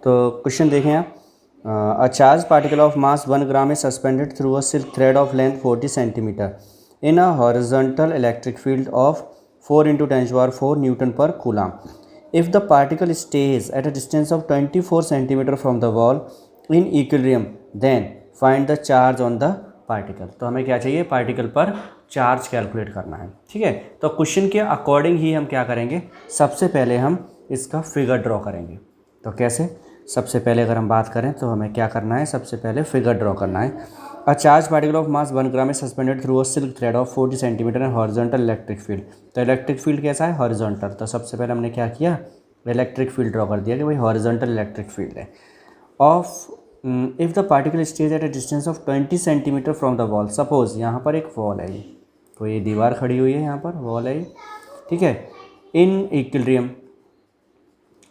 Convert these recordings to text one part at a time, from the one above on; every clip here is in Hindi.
तो क्वेश्चन देखें आप, a charge particle of mass 1 gram is suspended through a silk thread of length 40 centimeter in a horizontal electric field of 4 into 10 to the power 4 Newton per coulomb. If the particle stays at a distance of 24 centimeter from the wall in equilibrium, then find the charge on the particle. तो हमें क्या चाहिए, पार्टिकल पर चार्ज कैलकुलेट करना है। ठीक है, तो क्वेश्चन के अकॉर्डिंग ही हम क्या करेंगे, सबसे पहले हम इसका फिगर ड्रॉ करेंगे। तो कैसे, सबसे पहले अगर हम बात करें तो हमें क्या करना है, सबसे पहले फिगर ड्रॉ करना है। A charge particle of mass 1 gram is suspended through a silk thread of 40 centimetre and horizontal electric field. तो इलेक्ट्रिक फील्ड कैसा है, हॉरिजॉन्टल। तो सबसे पहले हमने क्या किया, इलेक्ट्रिक फील्ड ड्रॉ कर दिया कि भाई हॉरिजॉन्टल इलेक्ट्रिक फील्ड है। Off if the particle stage at a distance of 20 centimetre from the wall. Suppose यहाँ पर एक वॉल है, ये कोई दीवार खड़ी हुई है, यहाँ पर वॉल है, ठीक है। In equilibrium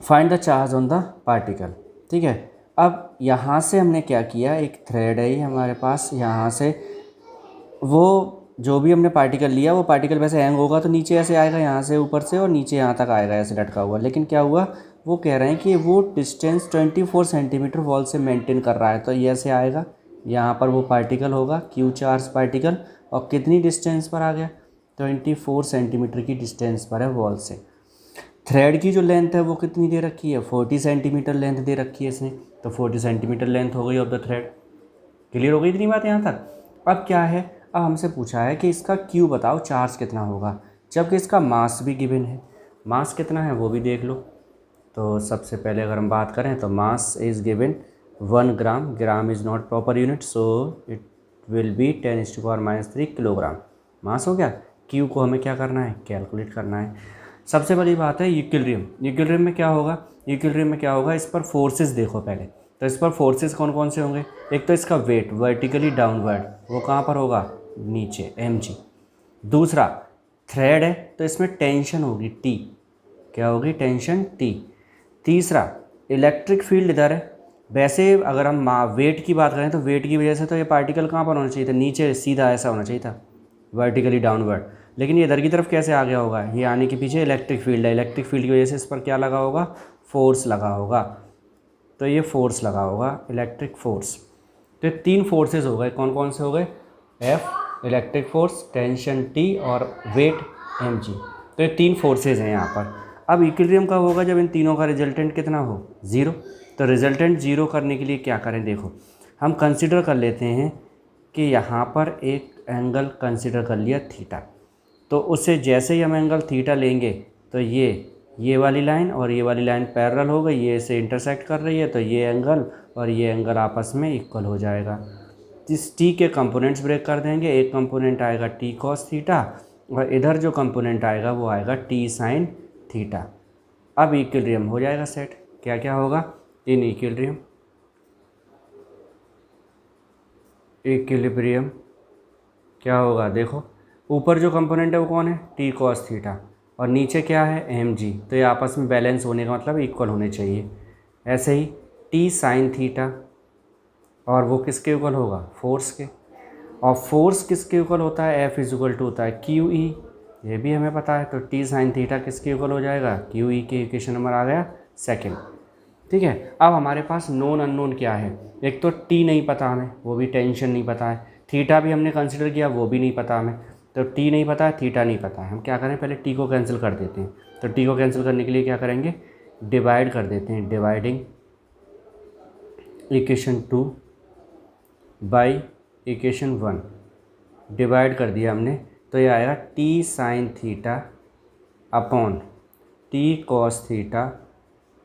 find the charge on the particle. ठीक है, अब यहाँ से हमने क्या किया, एक थ्रेड है हमारे पास, यहाँ से वो जो भी हमने पार्टिकल लिया वो पार्टिकल वैसे हैंग होगा तो नीचे ऐसे आएगा, यहाँ से ऊपर से और नीचे यहाँ तक आएगा ऐसे लटका हुआ। लेकिन क्या हुआ, वो कह रहे हैं कि वो डिस्टेंस 24 सेंटीमीटर वॉल से मेंटेन कर रहा है, तो ये ऐसे आएगा, यहाँ पर वो पार्टिकल होगा क्यू चार्ज पार्टिकल, और कितनी डिस्टेंस पर आ गया, 24 सेंटीमीटर की डिस्टेंस पर है वॉल से। थ्रेड की जो लेंथ है वो कितनी दे रखी है, 40 सेंटीमीटर लेंथ दे रखी है इसने, तो 40 सेंटीमीटर लेंथ हो गई ऑफ द थ्रेड। क्लियर हो गई इतनी बात यहाँ तक। अब क्या है, अब हमसे पूछा है कि इसका क्यू बताओ, चार्ज कितना होगा, जबकि इसका मास भी गिवन है। मास कितना है वो भी देख लो। तो सबसे पहले अगर हम बात करें तो mass is given 1 gram, gram is not proper unit, so it will be 10⁻³ kilogram mass हो गया। क्यू को हमें क्या करना है, कैलकुलेट करना है। सबसे बड़ी बात है इक्विलिब्रियम। इक्विलिब्रियम में क्या होगा, इक्विलिब्रियम में क्या होगा, इस पर फोर्सेस देखो पहले। तो इस पर फोर्सेस कौन कौन से होंगे, एक तो इसका वेट वर्टिकली डाउनवर्ड, वो कहाँ पर होगा, नीचे mg। दूसरा थ्रेड है तो इसमें टेंशन होगी T, क्या होगी, टेंशन T। तीसरा इलेक्ट्रिक फील्ड इधर है। वैसे अगर हम वेट की बात करें तो वेट की वजह से तो ये पार्टिकल कहाँ पर होना चाहिए था, नीचे सीधा ऐसा होना चाहिए था, वर्टिकली डाउनवर्ड। लेकिन ये इधर की तरफ कैसे आ गया होगा, ये आने के पीछे इलेक्ट्रिक फील्ड है, इलेक्ट्रिक फील्ड की वजह से इस पर क्या लगा होगा, फोर्स लगा होगा। तो ये फोर्स लगा होगा, इलेक्ट्रिक फोर्स। तो ये 3 फोर्सेस हो गए, कौन कौन से हो गए, F electric force, tension T और वेट mg। तो ये 3 फोर्सेस हैं यहाँ पर। अब इक्विलिब्रियम कब होगा, जब इन तीनों का रिजल्टेंट कितना हो, 0। तो रिजल्टेंट 0 करने के लिए क्या करें, देखो हम कंसिडर कर लेते हैं कि यहाँ पर एक एंगल कंसिडर कर लिया थीटा। तो उससे जैसे ही हम एंगल थीटा लेंगे तो ये वाली लाइन और ये वाली लाइन पैरेलल हो गई, ये इसे इंटरसेक्ट कर रही है, तो ये एंगल और ये एंगल आपस में इक्वल हो जाएगा। इस टी के कंपोनेंट्स ब्रेक कर देंगे, एक कंपोनेंट आएगा टी कॉस थीटा और इधर जो कंपोनेंट आएगा वो आएगा टी साइन थीटा। अब इक्विलिब्रियम हो जाएगा सेट। क्या क्या होगा इन इक्विलिब्रियम क्या होगा, देखो ऊपर जो कंपोनेंट है वो कौन है, टी कॉस थीटा, और नीचे क्या है, mg। तो ये आपस में बैलेंस होने का मतलब इक्वल होने चाहिए। ऐसे ही टी साइन थीटा, और वो किसके इक्वल होगा, फोर्स के। और फोर्स किसके इक्वल होता है, F इक्वल टू होता है QE, ये भी हमें पता है। तो टी साइन थीटा किसके इक्वल हो जाएगा, QE के इक्वेशन नंबर आ गया सेकेंड। ठीक है, अब हमारे पास नोन अननोन क्या है, एक तो टी नहीं पता हमें, वो भी टेंशन नहीं पता है, थीटा भी हमने कंसिडर किया वो भी नहीं पता हमें। तो टी नहीं पता है, थीटा नहीं पता है, हम क्या करें, पहले टी को कैंसिल कर देते हैं। तो टी को कैंसिल करने के लिए क्या करेंगे, डिवाइड कर देते हैं, dividing equation 2 by equation 1, divide कर दिया हमने। तो ये आएगा T sine theta upon T cos theta,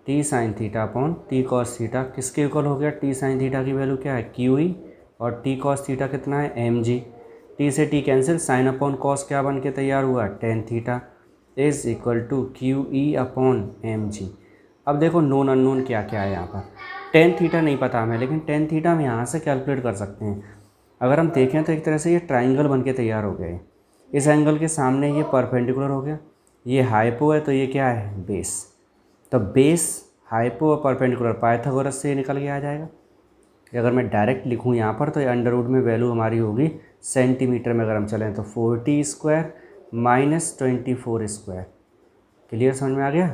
T sine theta upon T cos theta किसके इक्वल हो गया, टी साइन थीटा की वैल्यू क्या है, QE, और टी कॉस थीटा कितना है, mg। टी से T cancel, sine upon cos क्या बन के तैयार हुआ, tan theta is equal to QE upon mg। अब देखो नोन अननोन क्या क्या है यहाँ पर, टेन थीटा नहीं पता हमें, लेकिन टेन थीटा हम यहाँ से कैलकुलेट कर सकते हैं। अगर हम देखें तो एक तरह से ये ट्राइंगल बन के तैयार हो गया है। इस एंगल के सामने ये परपेंडिकुलर हो गया, ये हाइपो है तो ये क्या है, बेस। तो बेस हाइपो और परपेंडिकुलर पाइथागोरस से निकल के आ जाएगा। अगर मैं डायरेक्ट लिखूँ यहाँ पर तो अंडर रूट में वैल्यू हमारी होगी सेंटीमीटर में, अगर हम चलें तो 40 स्क्वायर माइनस 24 स्क्वायर। क्लियर, समझ में आ गया,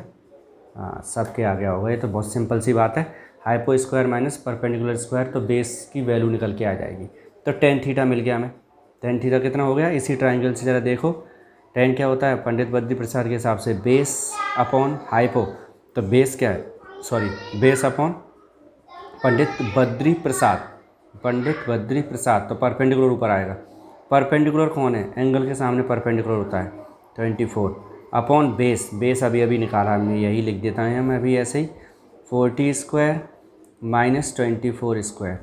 हाँ सबके आ गया होगा। ये तो बहुत सिंपल सी बात है, hypo square minus perpendicular square, तो बेस की वैल्यू निकल के आ जाएगी। तो टेन थीटा मिल गया हमें। टेन थीटा कितना हो गया? इसी ट्राइंगल से ज़रा देखो, टेन क्या होता है पंडित बद्री प्रसाद के हिसाब से बेस अपॉन हाइपो, तो बेस क्या है, sorry base upon Pandit Badri Prasad, Pandit Badri Prasad, तो परपेंडिकुलर ऊपर आएगा। परपेंडिकुलर कौन है? एंगल के सामने परपेंडिकुलर होता है 24 अपॉन बेस, बेस अभी अभी निकाला हमने, यही लिख देता है मैं अभी ऐसे ही, 40 स्क्वायर माइनस 24 स्क्वायर,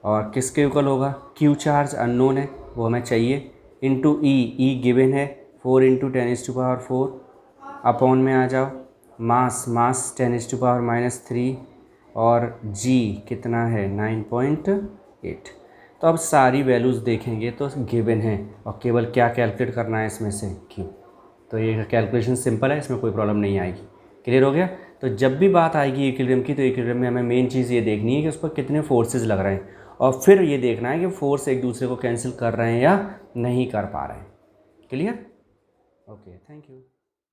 और किसके इक्वल होगा? क्यू चार्ज अननोन है वो हमें चाहिए, इंटू ई गिवन है 4 इंटू 10⁻⁴, अपॉन में आ जाओ मास 10⁻⁻³ और जी कितना है 9.8। तो अब सारी वैल्यूज़ देखेंगे तो गिवन है, और केवल क्या कैलकुलेट करना है इसमें से क्यू, तो ये कैलकुलेशन सिंपल है, इसमें कोई प्रॉब्लम नहीं आएगी। क्लियर हो गया? तो जब भी बात आएगी इक्विलिब्रियम की, तो इक्विलिब्रियम में हमें मेन चीज़ ये देखनी है कि उस पर कितने फोर्सेज लग रहे हैं, और फिर ये देखना है कि फोर्स एक दूसरे को कैंसिल कर रहे हैं या नहीं कर पा रहे हैं। क्लियर? Okay, thank you.